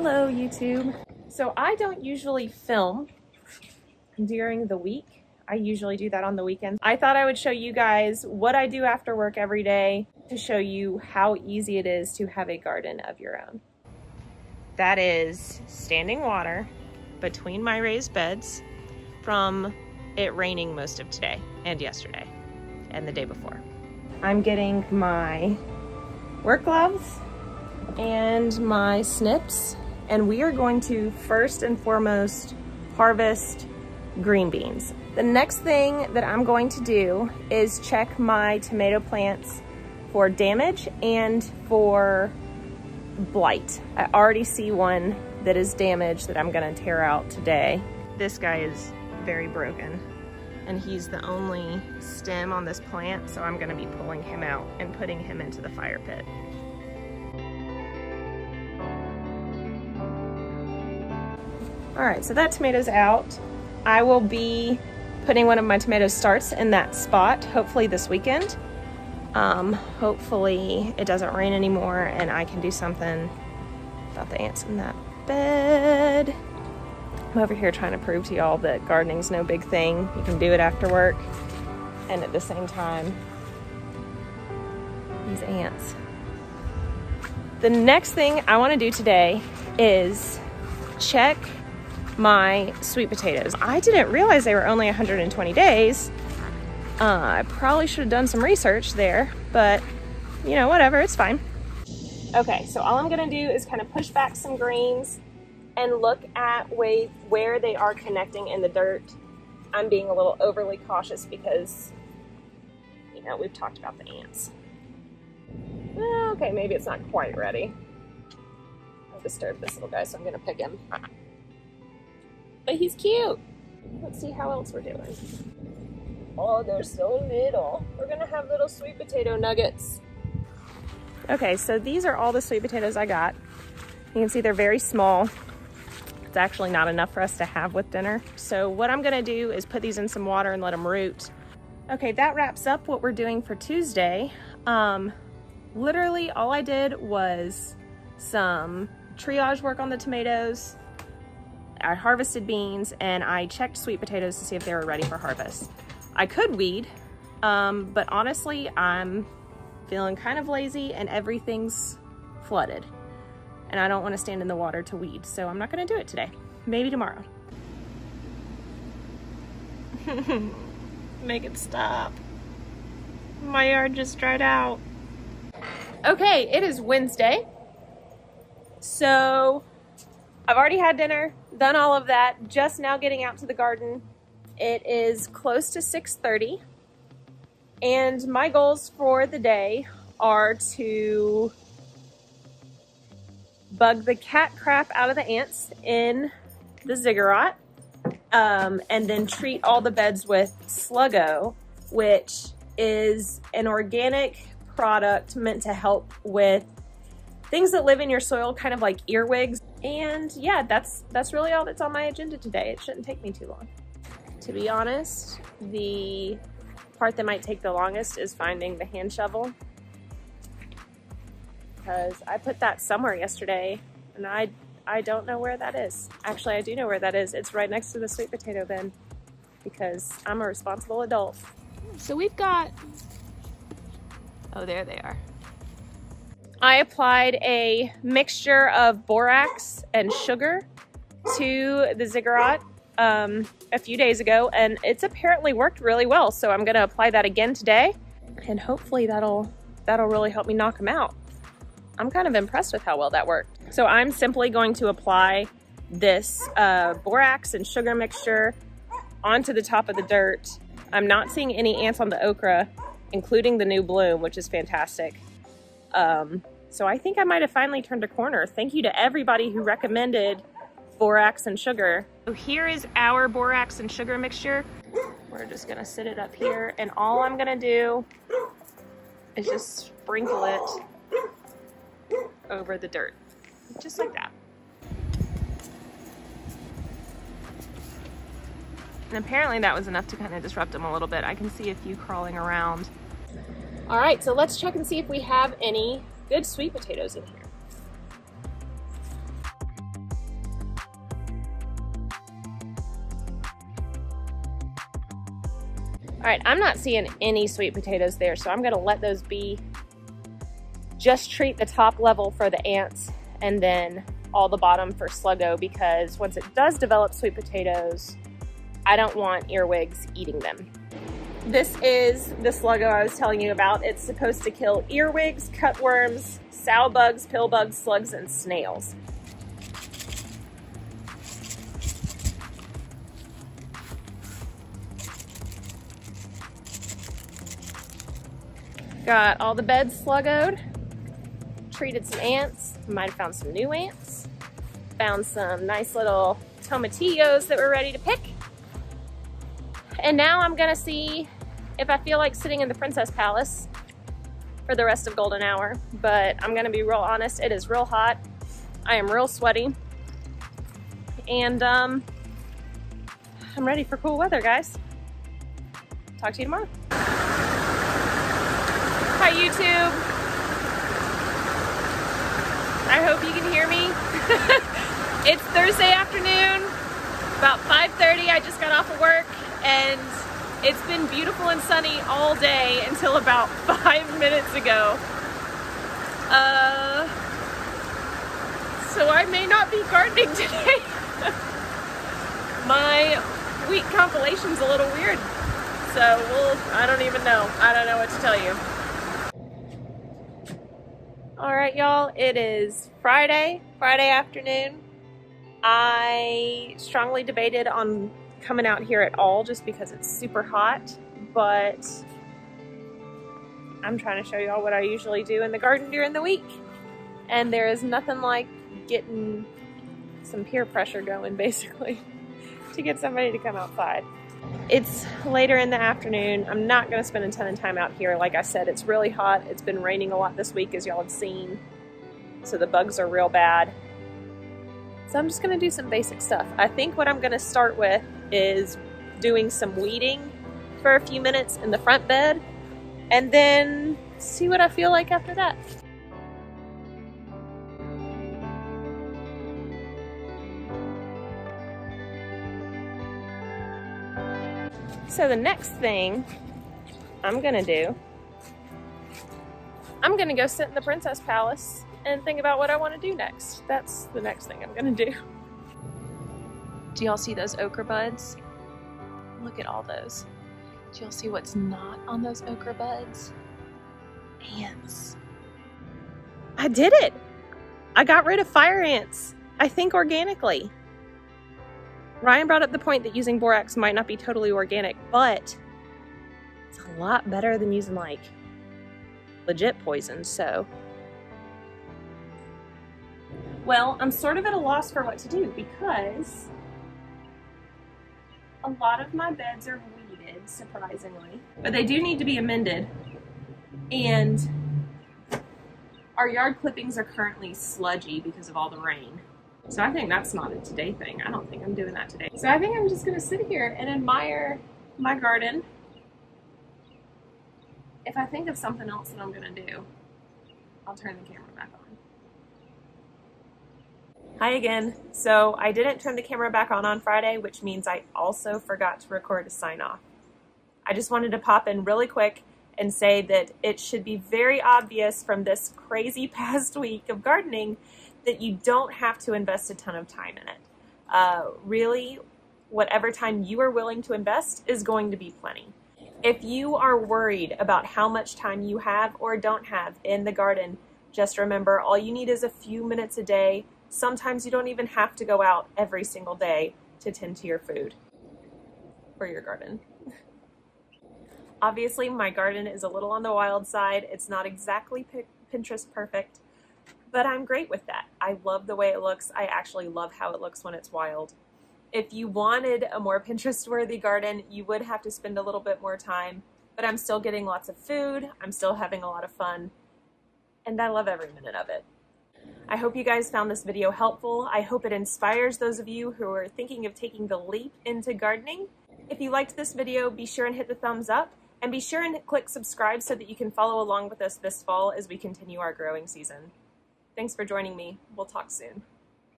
Hello YouTube. So I don't usually film during the week. I usually do that on the weekends. I thought I would show you guys what I do after work every day to show you how easy it is to have a garden of your own. That is standing water between my raised beds from it raining most of today and yesterday and the day before. I'm getting my work gloves and my snips, and we are going to first and foremost harvest green beans. The next thing that I'm going to do is check my tomato plants for damage and for blight. I already see one that is damaged that I'm gonna tear out today. This guy is very broken and he's the only stem on this plant, so I'm gonna be pulling him out and putting him into the fire pit. All right, so that tomato's out. I will be putting one of my tomato starts in that spot, hopefully this weekend. Hopefully it doesn't rain anymore and I can do something about the ants in that bed. I'm over here trying to prove to y'all that gardening's no big thing. You can do it after work, and at the same time, these ants. The next thing I want to do today is check my sweet potatoes. I didn't realize they were only 120 days. I probably should have done some research there, but you know, whatever, it's fine. Okay, so all I'm gonna do is kind of push back some greens and look at where they are connecting in the dirt. I'm being a little overly cautious because, you know, we've talked about the ants. Okay, maybe it's not quite ready. I disturbed this little guy, so I'm gonna pick him. But he's cute. Let's see how else we're doing. Oh, they're so little. We're gonna have little sweet potato nuggets. Okay, so these are all the sweet potatoes I got. You can see they're very small. It's actually not enough for us to have with dinner. So what I'm gonna do is put these in some water and let them root. Okay, that wraps up what we're doing for Tuesday. Literally all I did was some triage work on the tomatoes. I harvested beans and I checked sweet potatoes to see if they were ready for harvest. I could weed, but honestly, I'm feeling kind of lazy and everything's flooded. And I don't want to stand in the water to weed, so I'm not going to do it today. Maybe tomorrow. Make it stop. My yard just dried out. Okay, it is Wednesday. So I've already had dinner, done all of that, just now getting out to the garden. It is close to 6:30, and my goals for the day are to bug the cat crap out of the ants in the ziggurat, and then treat all the beds with Sluggo, which is an organic product meant to help with things that live in your soil, kind of like earwigs. And yeah, that's really all that's on my agenda today. It shouldn't take me too long. To be honest, the part that might take the longest is finding the hand shovel, because I put that somewhere yesterday and I don't know where that is. Actually, I do know where that is. It's right next to the sweet potato bin because I'm a responsible adult. So we've got, oh, there they are. I applied a mixture of borax and sugar to the ziggurat a few days ago, and it's apparently worked really well. So I'm gonna apply that again today, and hopefully that'll really help me knock them out. I'm kind of impressed with how well that worked. So I'm simply going to apply this borax and sugar mixture onto the top of the dirt. I'm not seeing any ants on the okra, including the new bloom, which is fantastic. So I think I might have finally turned a corner. Thank you to everybody who recommended borax and sugar. So here is our borax and sugar mixture. We're just gonna sit it up here, and all I'm gonna do is just sprinkle it over the dirt, just like that. And apparently that was enough to kind of disrupt them a little bit. I can see a few crawling around. All right, so let's check and see if we have any good sweet potatoes in here. All right, I'm not seeing any sweet potatoes there, so I'm gonna let those be. Just treat the top level for the ants and then all the bottom for sluggo, because once it does develop sweet potatoes, I don't want earwigs eating them. This is the sluggo I was telling you about. It's supposed to kill earwigs, cutworms, sow bugs, pill bugs, slugs, and snails. Got all the beds sluggoed, treated some ants, might have found some new ants, found some nice little tomatillos that we're ready to pick. And now I'm gonna see if I feel like sitting in the Princess Palace for the rest of golden hour, but I'm gonna be real honest, it is real hot. I am real sweaty, and I'm ready for cool weather, guys. Talk to you tomorrow. Hi, YouTube. I hope you can hear me. It's Thursday afternoon, about 5:30. I just got off of work, and it's been beautiful and sunny all day until about 5 minutes ago. So I may not be gardening today. My week compilation's a little weird. So I don't even know. I don't know what to tell you. All right, y'all, it is Friday afternoon. I strongly debated on coming out here at all just because it's super hot, but I'm trying to show y'all what I usually do in the garden during the week. And there is nothing like getting some peer pressure going, basically, to get somebody to come outside. It's later in the afternoon. I'm not going to spend a ton of time out here. Like I said, it's really hot. It's been raining a lot this week, as y'all have seen. So the bugs are real bad. So I'm just going to do some basic stuff. I think what I'm going to start with is doing some weeding for a few minutes in the front bed, and then see what I feel like after that. So the next thing I'm gonna do, I'm gonna go sit in the Princess Palace and think about what I want to do next. That's the next thing I'm gonna do. Do y'all see those okra buds? Look at all those. Do y'all see what's not on those okra buds? Ants. I did it! I got rid of fire ants, I think organically. Ryan brought up the point that using borax might not be totally organic, but it's a lot better than using like legit poison, so. Well, I'm sort of at a loss for what to do because a lot of my beds are weeded, surprisingly, but they do need to be amended. And our yard clippings are currently sludgy because of all the rain. So I think that's not a today thing. I don't think I'm doing that today. So I think I'm just gonna sit here and admire my garden. If I think of something else that I'm gonna do, I'll turn the camera back on. Hi again. So I didn't turn the camera back on Friday, which means I also forgot to record a sign off. I just wanted to pop in really quick and say that it should be very obvious from this crazy past week of gardening that you don't have to invest a ton of time in it. Really, whatever time you are willing to invest is going to be plenty. If you are worried about how much time you have or don't have in the garden, just remember all you need is a few minutes a day. Sometimes you don't even have to go out every single day to tend to your food or your garden. Obviously, my garden is a little on the wild side. It's not exactly Pinterest perfect, but I'm great with that. I love the way it looks. I actually love how it looks when it's wild. If you wanted a more Pinterest-worthy garden, you would have to spend a little bit more time, but I'm still getting lots of food. I'm still having a lot of fun, and I love every minute of it. I hope you guys found this video helpful. I hope it inspires those of you who are thinking of taking the leap into gardening. If you liked this video, be sure and hit the thumbs up, and be sure and click subscribe so that you can follow along with us this fall as we continue our growing season. Thanks for joining me. We'll talk soon.